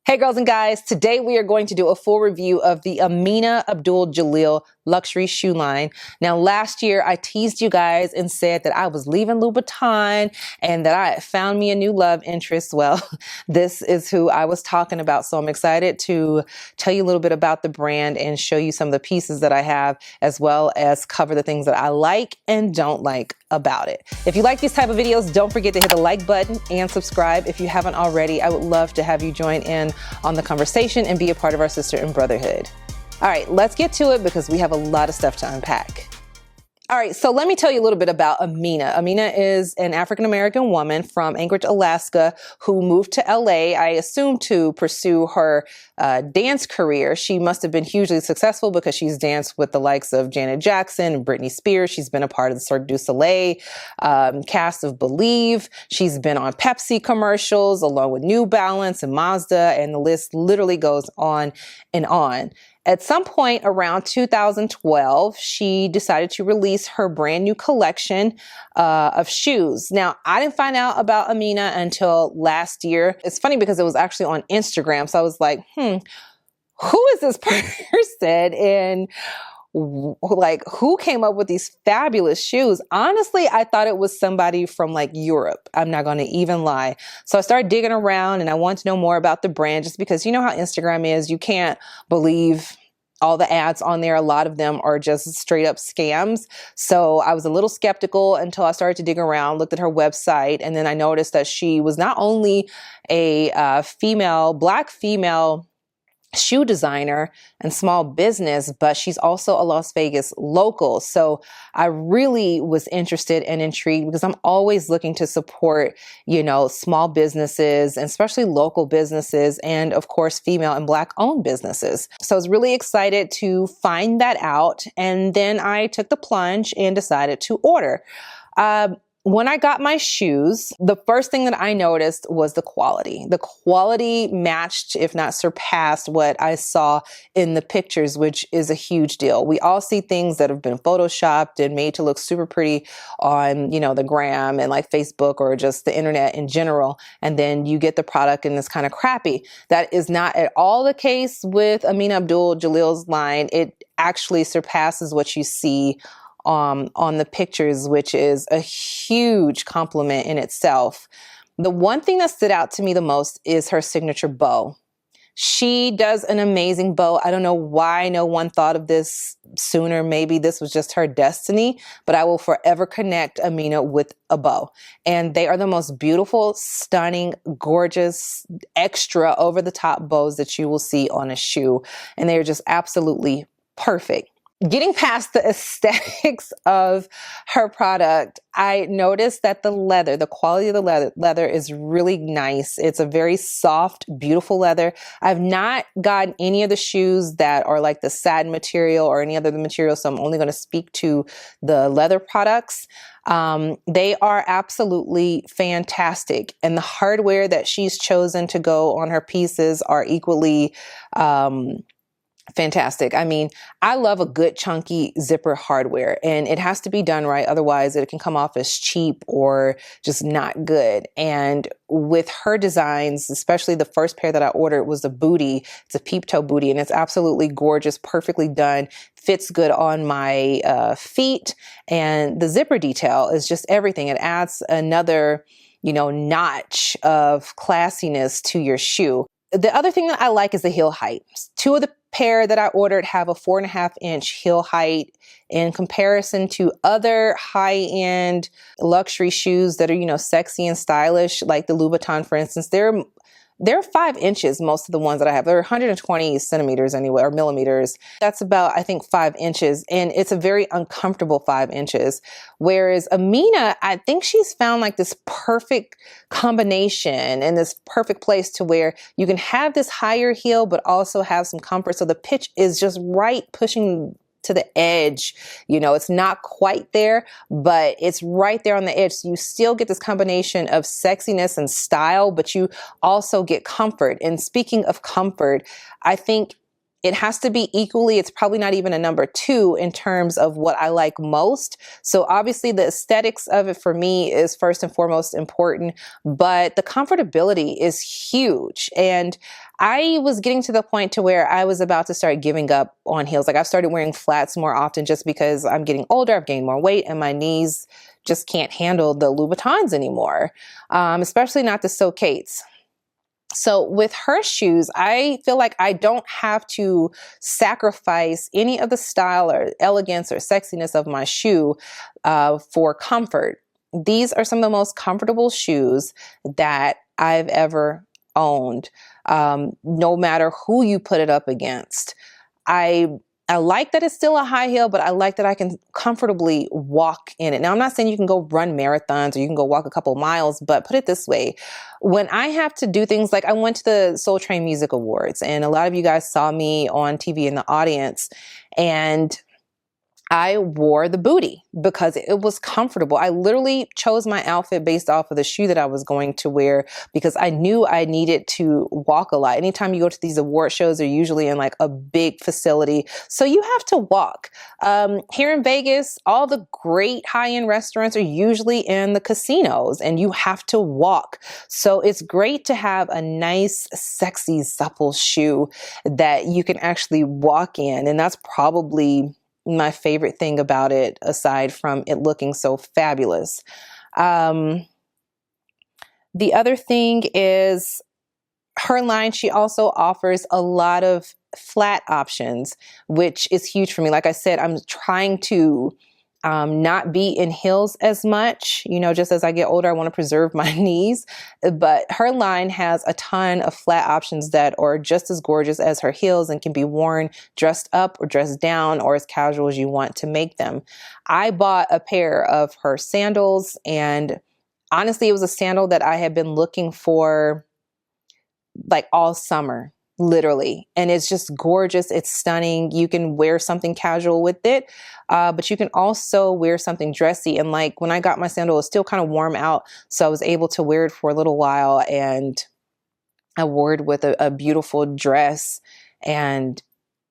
Hey girls and guys, today we are going to do a full review of the Aminah Abdul Jillil luxury shoe line. Now last year I teased you guys and said that I was leaving Louboutin and that I found me a new love interest. Well, this is who I was talking about. So I'm excited to tell you a little bit about the brand and show you some of the pieces that I have, as well as cover the things that I like and don't like about it. If you like these type of videos, don't forget to hit the like button and subscribe if you haven't already. I would love to have you join in on the conversation and be a part of our sister and brotherhood. All right, let's get to it because we have a lot of stuff to unpack. All right, so let me tell you a little bit about Amina. Amina is an African-American woman from Anchorage, Alaska, who moved to LA, I assume to pursue her dance career. She must have been hugely successful because she's danced with the likes of Janet Jackson and Brittany Spears. She's been a part of the Cirque du Soleil cast of Believe. She's been on Pepsi commercials along with New Balance and Mazda, and the list literally goes on and on. At some point around 2012, she decided to release her brand new collection of shoes. Now, I didn't find out about Amina until last year. It's funny because it was actually on Instagram. So I was like, who is this person? And like, who came up with these fabulous shoes? Honestly, I thought it was somebody from like Europe. I'm not going to even lie. So I started digging around and I wanted to know more about the brand, just because you know how Instagram is. You can't believe all the ads on there. A lot of them are just straight up scams. So I was a little skeptical until I started to dig around, looked at her website, and then I noticed that she was not only a Black female shoe designer and small business, but she's also a Las Vegas local. So I really was interested and intrigued because I'm always looking to support, you know, small businesses and especially local businesses, and of course, female and Black owned businesses. So I was really excited to find that out. And then I took the plunge and decided to order. When I got my shoes, the first thing that I noticed was the quality. The quality matched, if not surpassed, what I saw in the pictures, which is a huge deal. We all see things that have been photoshopped and made to look super pretty on, you know, the gram and like Facebook or just the internet in general. And then you get the product and it's kind of crappy. That is not at all the case with Aminah Abdul Jillil's line. It actually surpasses what you see on the pictures, which is a huge compliment in itself. The one thing that stood out to me the most is her signature bow. She does an amazing bow. I don't know why no one thought of this sooner. Maybe this was just her destiny, but I will forever connect Amina with a bow. And they are the most beautiful, stunning, gorgeous, extra over the top bows that you will see on a shoe. And they are just absolutely perfect. Getting past the aesthetics of her product, I noticed that the leather, the quality of the leather is really nice. It's a very soft, beautiful leather. I've not gotten any of the shoes that are like the satin material or any other material, so I'm only going to speak to the leather products. They are absolutely fantastic. And the hardware that she's chosen to go on her pieces are equally fantastic. I mean, I love a good chunky zipper hardware, and it has to be done right. Otherwise it can come off as cheap or just not good. And with her designs, especially the first pair that I ordered was a booty. It's a peep toe booty, and it's absolutely gorgeous, perfectly done, fits good on my feet. And the zipper detail is just everything. It adds another, you know, notch of classiness to your shoe. The other thing that I like is the heel height. Two of the pair that I ordered have a 4.5-inch heel height. In comparison to other high-end luxury shoes that are, you know, sexy and stylish, like the Louboutin, for instance, they're 5 inches, most of the ones that I have. They're 120 centimeters anyway, or millimeters. That's about, I think, 5 inches. And it's a very uncomfortable 5 inches. Whereas Amina, I think she's found like this perfect combination and this perfect place to where you can have this higher heel, but also have some comfort. So the pitch is just right, pushing to the edge. You know, it's not quite there, but it's right there on the edge. So you still get this combination of sexiness and style, but you also get comfort. And speaking of comfort, I think it has to be equally. It's probably not even a number 2 in terms of what I like most. So obviously the aesthetics of it for me is first and foremost important, but the comfortability is huge. And I was getting to the point to where I was about to start giving up on heels. Like I've started wearing flats more often just because I'm getting older, I've gained more weight, and my knees just can't handle the Louboutins anymore, especially not the Socates. So with her shoes, I feel like I don't have to sacrifice any of the style or elegance or sexiness of my shoe for comfort. These are some of the most comfortable shoes that I've ever owned, no matter who you put it up against. I like that it's still a high heel, but I like that I can comfortably walk in it. Now, I'm not saying you can go run marathons or you can go walk a couple miles, but put it this way. When I have to do things like I went to the Soul Train Music Awards, and a lot of you guys saw me on TV in the audience, and I wore the booty because it was comfortable. I literally chose my outfit based off of the shoe that I was going to wear because I knew I needed to walk a lot. Anytime you go to these award shows, they're usually in like a big facility. So you have to walk. Here in Vegas, all the great high-end restaurants are usually in the casinos and you have to walk. So it's great to have a nice, sexy, supple shoe that you can actually walk in. And that's probably my favorite thing about it, aside from it looking so fabulous. The other thing is her line. She also offers a lot of flat options, which is huge for me. Like I said, I'm trying to not be in heels as much. You know, just as I get older, I want to preserve my knees. But her line has a ton of flat options that are just as gorgeous as her heels and can be worn dressed up or dressed down or as casual as you want to make them. I bought a pair of her sandals, and honestly, it was a sandal that I had been looking for like all summer. Literally. And it's just gorgeous. It's stunning. You can wear something casual with it, but you can also wear something dressy. And like when I got my sandal, it was still kind of warm out. So I was able to wear it for a little while, and I wore it with a beautiful dress, and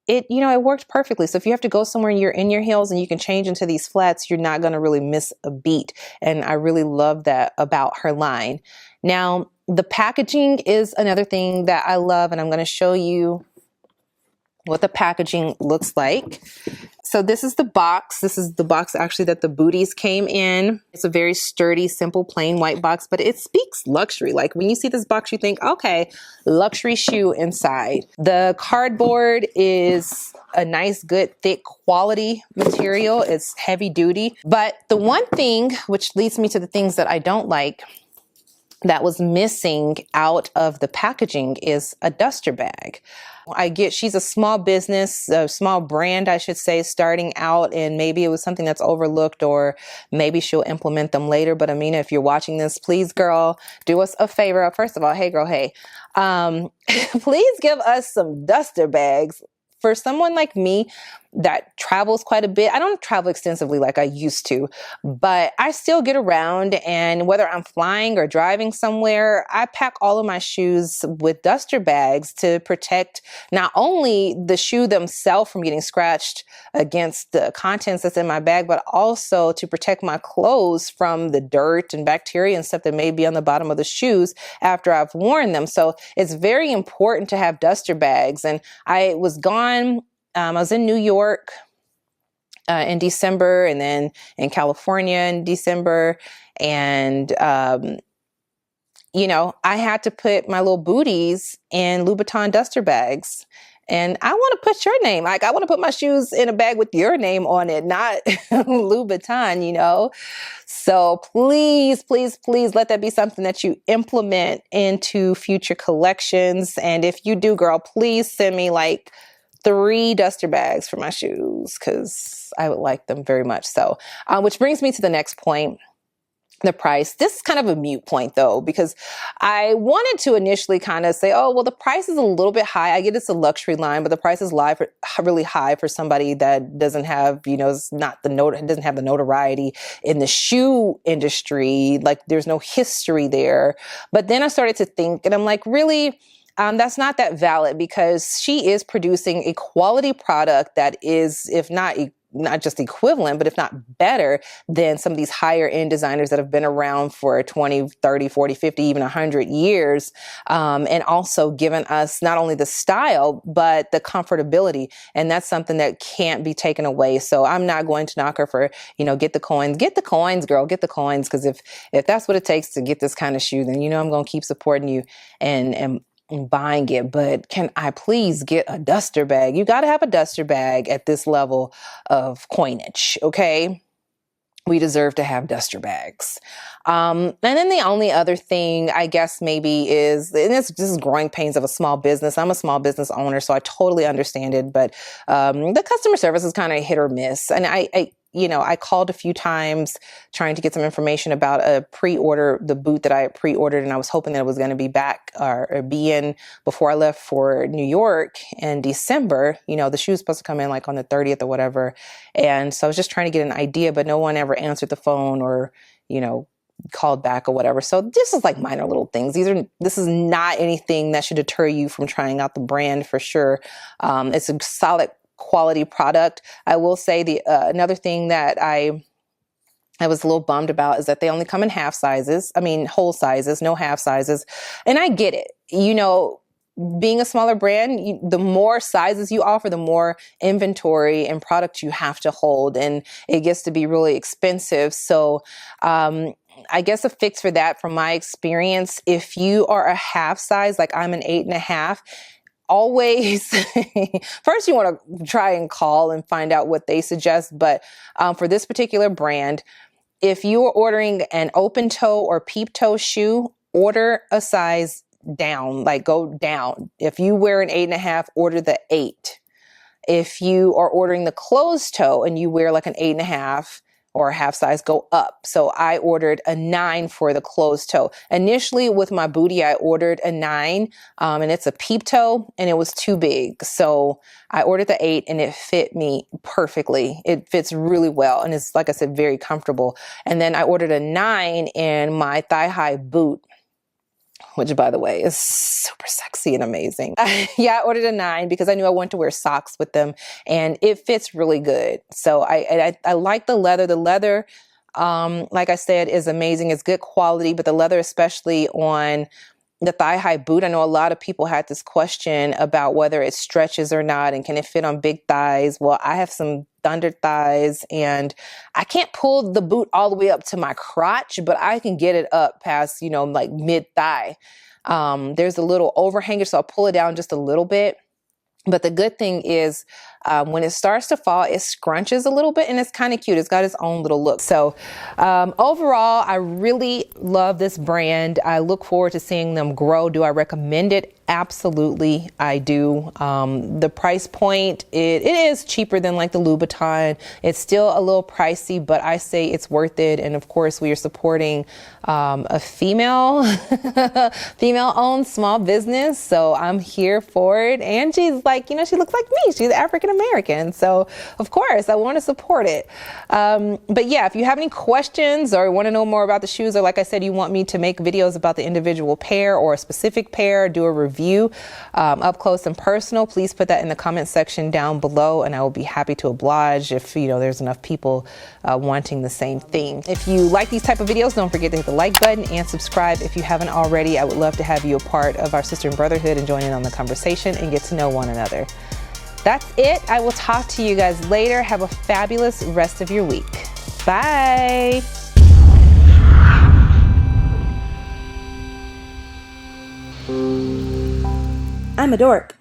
it, you know, it worked perfectly. So if you have to go somewhere and you're in your heels and you can change into these flats, you're not going to really miss a beat. And I really love that about her line. Now, the packaging is another thing that I love, and I'm going to show you what the packaging looks like. So this is the box. This is the box actually that the booties came in. It's a very sturdy, simple, plain white box, but it speaks luxury. Like when you see this box, you think, okay, luxury shoe inside. The cardboard is a nice, good, thick quality material. It's heavy duty. But the one thing, which leads me to the things that I don't like, that was missing out of the packaging is a duster bag. I get she's a small business, a small brand, I should say, starting out, and maybe it was something that's overlooked, or maybe she'll implement them later. But Amina, if you're watching this, please, girl, do us a favor. First of all, hey, girl, hey, please give us some duster bags. For someone like me that travels quite a bit, I don't travel extensively like I used to, but I still get around, and whether I'm flying or driving somewhere, I pack all of my shoes with duster bags to protect not only the shoe themselves from getting scratched against the contents that's in my bag, but also to protect my clothes from the dirt and bacteria and stuff that may be on the bottom of the shoes after I've worn them. So it's very important to have duster bags. And I was gone. I was in New York in December, and then in California in December. And, you know, I had to put my little booties in Louboutin duster bags. And I want to put your name. Like, I want to put my shoes in a bag with your name on it, not Louboutin, you know? So please, please, please let that be something that you implement into future collections. And if you do, girl, please send me like 3 duster bags for my shoes, because I would like them very much so. Which brings me to the next point, the price. This is kind of a moot point though, because I wanted to initially kind of say, oh, well, the price is a little bit high. I get it's a luxury line, but the price is really high for somebody that doesn't have, you know, it's not doesn't have the notoriety in the shoe industry. Like there's no history there. But then I started to think, and I'm like, really? that's not that valid, because she is producing a quality product that is, if not just equivalent, but if not better than some of these higher end designers that have been around for 20, 30, 40, 50, even 100 years. And also given us not only the style, but the comfortability. And that's something that can't be taken away. So I'm not going to knock her for, get the coins, girl, get the coins. Cause if that's what it takes to get this kind of shoe, then, I'm going to keep supporting you and buying it. But can I please get a duster bag? You got to have a duster bag at this level of coinage. Okay. We deserve to have duster bags. And then the only other thing I guess maybe is, and this is growing pains of a small business. I'm a small business owner, so I totally understand it. But the customer service is kind of hit or miss. And I called a few times trying to get some information about the boot that I had pre-ordered, and I was hoping that it was going to be back or be in before I left for New York in December. The shoe was supposed to come in like on the 30th or whatever. And so I was just trying to get an idea, but no one ever answered the phone or, called back or whatever. So this is like minor little things. This is not anything that should deter you from trying out the brand for sure. It's a solid quality product. I will say another thing that I was a little bummed about is that they only come in whole sizes, no half sizes. And I get it. Being a smaller brand, the more sizes you offer, the more inventory and product you have to hold, and it gets to be really expensive. So, I guess a fix for that, from my experience, if you are a half size, like I'm an 8.5, always first you want to try and call and find out what they suggest. But for this particular brand, if you are ordering an open toe or peep toe shoe, order a size down, like go down. If you wear an 8.5, order the 8. If you are ordering the closed toe and you wear like an 8.5 or a half size, go up. So I ordered a 9 for the closed toe. Initially with my booty, I ordered a 9, and it's a peep toe, and it was too big. So I ordered the 8 and it fit me perfectly. It fits really well. And it's, like I said, very comfortable. And then I ordered a 9 in my thigh high boot, which, by the way, is super sexy and amazing. I ordered a 9 because I knew I wanted to wear socks with them, and it fits really good. So I like the leather. The leather, like I said, is amazing. It's good quality, but the leather, especially on the thigh high boot, I know a lot of people had this question about whether it stretches or not, and can it fit on big thighs? Well, I have some thunder thighs, and I can't pull the boot all the way up to my crotch, but I can get it up past, like mid thigh. There's a little overhanger, so I'll pull it down just a little bit. But the good thing is when it starts to fall, it scrunches a little bit, and it's kind of cute. It's got its own little look. So overall, I really love this brand. I look forward to seeing them grow. Do I recommend it? Absolutely, I do. The price point, it is cheaper than like the Louboutin. It's still a little pricey, but I say it's worth it. And of course, we are supporting a female-owned small business. So I'm here for it. And she's like, she looks like me. She's African American. So of course, I want to support it. But yeah, if you have any questions or want to know more about the shoes, or like I said, you want me to make videos about the individual pair or a specific pair, do a review up close and personal, please put that in the comment section down below, and I will be happy to oblige if there's enough people wanting the same thing. If you like these type of videos, don't forget to hit the like button and subscribe if you haven't already. I would love to have you a part of our sister and brotherhood and join in on the conversation and get to know one another. That's it. I will talk to you guys later. Have a fabulous rest of your week. Bye. I'm a dork.